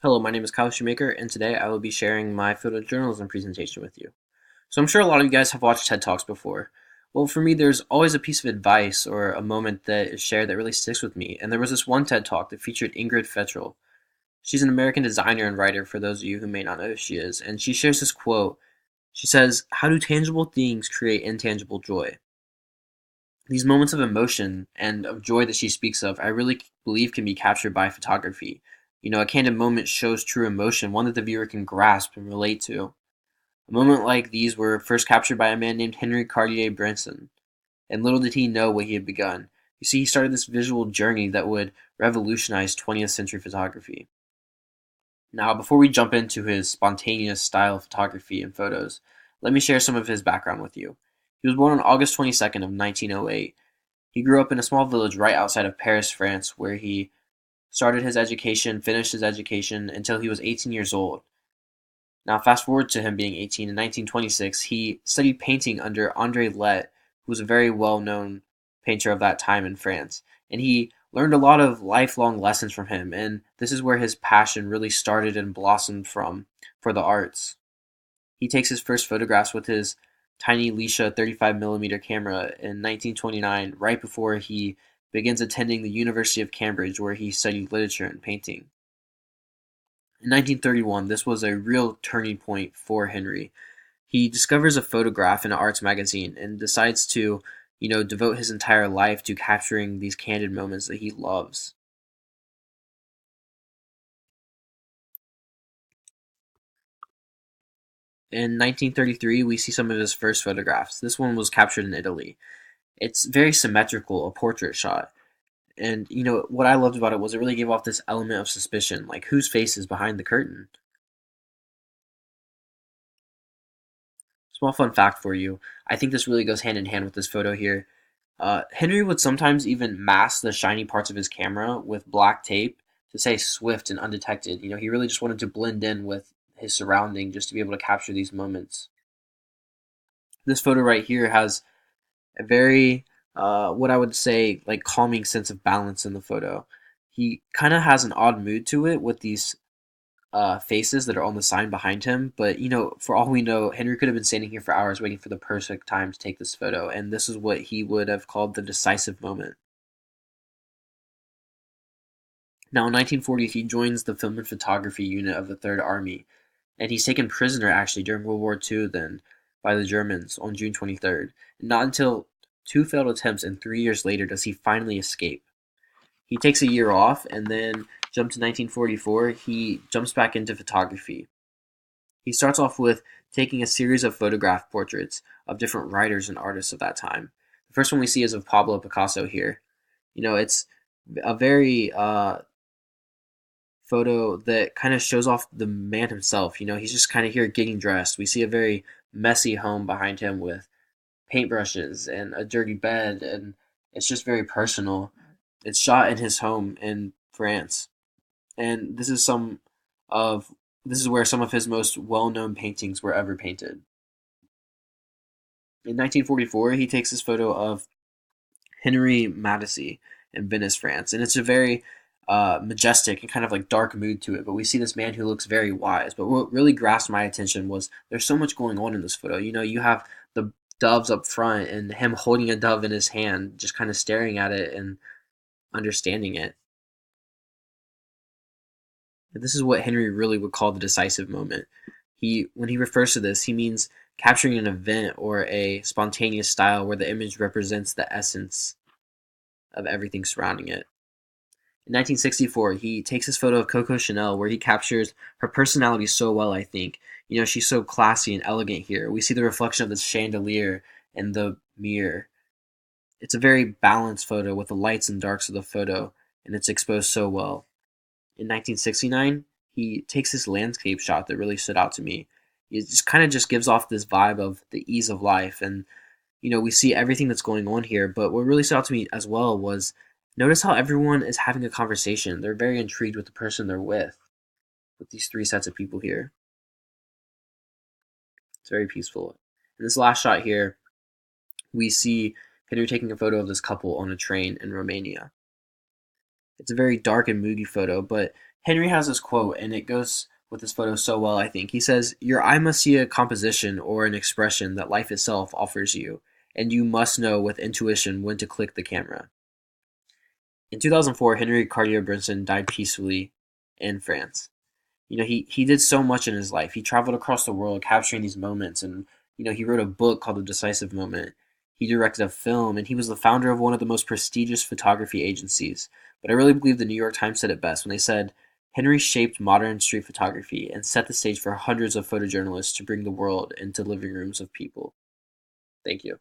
Hello, my name is Kyle Shoemaker, and today I will be sharing my photojournalism presentation with you. So I'm sure a lot of you guys have watched TED Talks before. Well, for me, there's always a piece of advice or a moment that is shared that really sticks with me, and there was this one TED Talk that featured Ingrid Fetchel. She's an American designer and writer, for those of you who may not know who she is, and she shares this quote. She says, "How do tangible things create intangible joy?" These moments of emotion and of joy that she speaks of, I really believe can be captured by photography. A candid moment shows true emotion, one that the viewer can grasp and relate to. A moment like these were first captured by a man named Henri Cartier-Bresson, and little did he know what he had begun. You see, he started this visual journey that would revolutionize 20th century photography. Now, before we jump into his spontaneous style of photography and photos, let me share some of his background with you. He was born on August 22nd of 1908. He grew up in a small village right outside of Paris, France, where he started his education, finished his education until he was 18 years old. Now, fast forward to him being 18 in 1926, he studied painting under André Let, who was a very well known painter of that time in France. And he learned a lot of lifelong lessons from him, and this is where his passion really started and blossomed from for the arts. He takes his first photographs with his tiny Leica 35mm camera in 1929, right before he begins attending the University of Cambridge, where he studied literature and painting. In 1931, this was a real turning point for Henry. He discovers a photograph in an arts magazine and decides to, devote his entire life to capturing these candid moments that he loves. In 1933, we see some of his first photographs. This one was captured in Italy. It's very symmetrical, a portrait shot. And what I loved about it was it really gave off this element of suspicion, like whose face is behind the curtain. Small fun fact for you: I think this really goes hand in hand with this photo here. Henry would sometimes even mask the shiny parts of his camera with black tape to say swift and undetected. He really just wanted to blend in with his surrounding just to be able to capture these moments. This photo right here has a very, what I would say, like calming sense of balance in the photo. He kind of has an odd mood to it with these faces that are on the sign behind him. But for all we know, Henry could have been standing here for hours waiting for the perfect time to take this photo, and this is what he would have called the decisive moment. Now, in 1940, he joins the film and photography unit of the Third Army, and he's taken prisoner actually during World War II then by the Germans on June 23rd. And not until two failed attempts and 3 years later does he finally escape. He takes a year off and then jump to 1944. He jumps back into photography. He starts off with taking a series of photograph portraits of different writers and artists of that time. The first one we see is of Pablo Picasso here. It's a very photo that kind of shows off the man himself. He's just kind of here getting dressed. We see a very messy home behind him with paintbrushes and a dirty bed, and it's just very personal. It's shot in his home in France, and of this is where some of his most well-known paintings were ever painted. In 1944, he takes this photo of Henri Matisse in Venice, France, and it's a very majestic and kind of like dark mood to it. But we see this man who looks very wise. But what really grasped my attention was there's so much going on in this photo. You have the doves up front and him holding a dove in his hand, just kind of staring at it and understanding it. This is what Henry really would call the decisive moment. When he refers to this, he means capturing an event or a spontaneous style where the image represents the essence of everything surrounding it. In 1964, he takes his photo of Coco Chanel where he captures her personality so well, I think. She's so classy and elegant here. We see the reflection of the chandelier and the mirror. It's a very balanced photo with the lights and darks of the photo, and it's exposed so well. In 1969, he takes this landscape shot that really stood out to me. It just kind of just gives off this vibe of the ease of life, and we see everything that's going on here. But what really stood out to me as well was notice how everyone is having a conversation. They're very intrigued with the person they're with these three sets of people here. It's very peaceful. In this last shot here, we see Henry taking a photo of this couple on a train in Romania. It's a very dark and moody photo, but Henry has this quote, and it goes with this photo so well, I think. He says, "Your eye must see a composition or an expression that life itself offers you, and you must know with intuition when to click the camera." In 2004, Henri Cartier-Bresson died peacefully in France. He did so much in his life. He traveled across the world capturing these moments, and he wrote a book called The Decisive Moment. He directed a film, and he was the founder of one of the most prestigious photography agencies. But I really believe the New York Times said it best when they said, "Henry shaped modern street photography and set the stage for hundreds of photojournalists to bring the world into living rooms of people." Thank you.